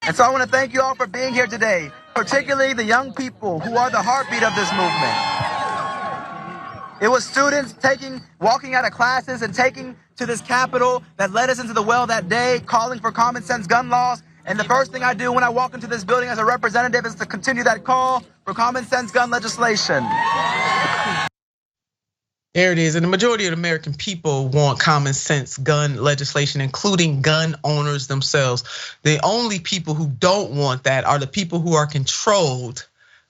And so I want to thank you all for being here today, particularly the young people who are the heartbeat of this movement. It was students walking out of classes and taking to this Capitol that led us into the well that day, calling for common sense gun laws. And the first thing I do when I walk into this building as a representative is to continue that call for common sense gun legislation. There it is. And the majority of the American people want common sense gun legislation, including gun owners themselves. The only people who don't want that are the people who are controlled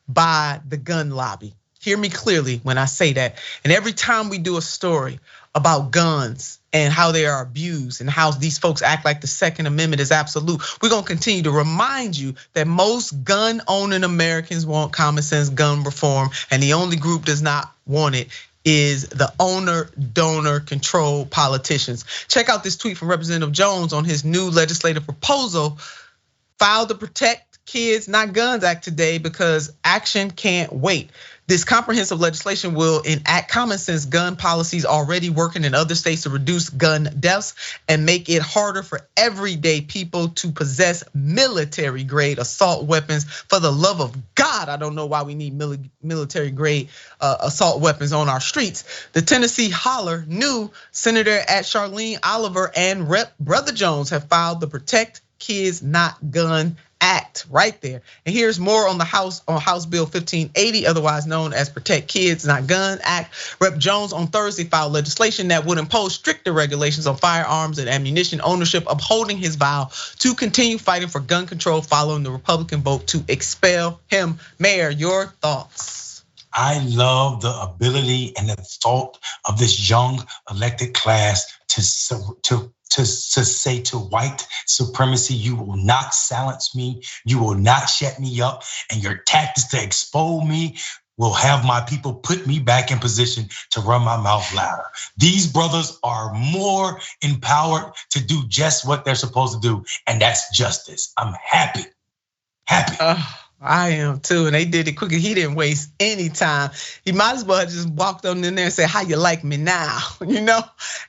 by the gun lobby. Hear me clearly when I say that. And every time we do a story about guns and how they are abused and how these folks act like the Second Amendment is absolute, we're gonna continue to remind you that most gun owning Americans want common sense gun reform, and the only group does not want it is the owner, donor, control politicians. Check out this tweet from Representative Jones on his new legislative proposal, filed to Protect Kids Not Guns Act today because action can't wait. This comprehensive legislation will enact common sense gun policies already working in other states to reduce gun deaths and make it harder for everyday people to possess military grade assault weapons. For the love of God, I don't know why we need military grade assault weapons on our streets. The Tennessee Holler knew Senator at Charlane Oliver and Rep. Brother Jones have filed the Protect Kids Not Gun Act right there. And here's more on House Bill 1580, otherwise known as Protect Kids Not Gun Act. Rep. Jones on Thursday filed legislation that would impose stricter regulations on firearms and ammunition ownership, upholding his vow to continue fighting for gun control following the Republican vote to expel him. Mayor, your thoughts? I love the ability and the thought of this young elected class to say to white supremacy, you will not silence me, you will not shut me up, and your tactics to expose me will have my people put me back in position to run my mouth louder. These brothers are more empowered to do just what they're supposed to do, and that's justice. I'm happy. I am too, and they did it quickly. He didn't waste any time. He might as well have just walked on in there and said, "How you like me now?"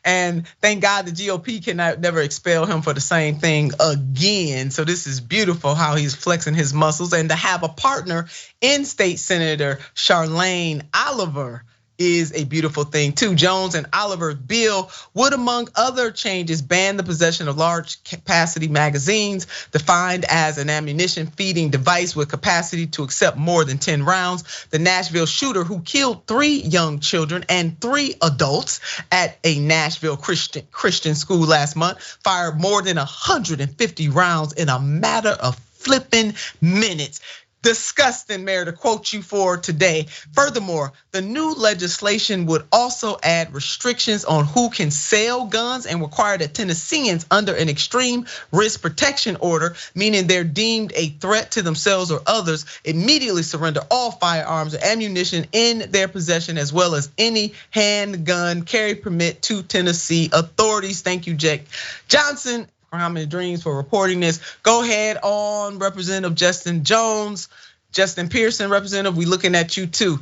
And thank God the GOP cannot never expel him for the same thing again. So this is beautiful how he's flexing his muscles, and to have a partner in State Senator Charlane Oliver is a beautiful thing too. Jones and Oliver's bill would, among other changes, ban the possession of large capacity magazines, defined as an ammunition feeding device with capacity to accept more than 10 rounds. The Nashville shooter who killed 3 young children and 3 adults at a Nashville Christian school last month fired more than 150 rounds in a matter of flipping minutes. Disgusting, Mayor, to quote you for today. Furthermore, the new legislation would also add restrictions on who can sell guns and require that Tennesseans under an extreme risk protection order, meaning they're deemed a threat to themselves or others, immediately surrender all firearms or ammunition in their possession, as well as any handgun carry permit to Tennessee authorities. Thank you, Jake Johnson. How many dreams for reporting this. Go ahead on Representative Justin Jones, Justin Pearson, Representative, we looking at you too.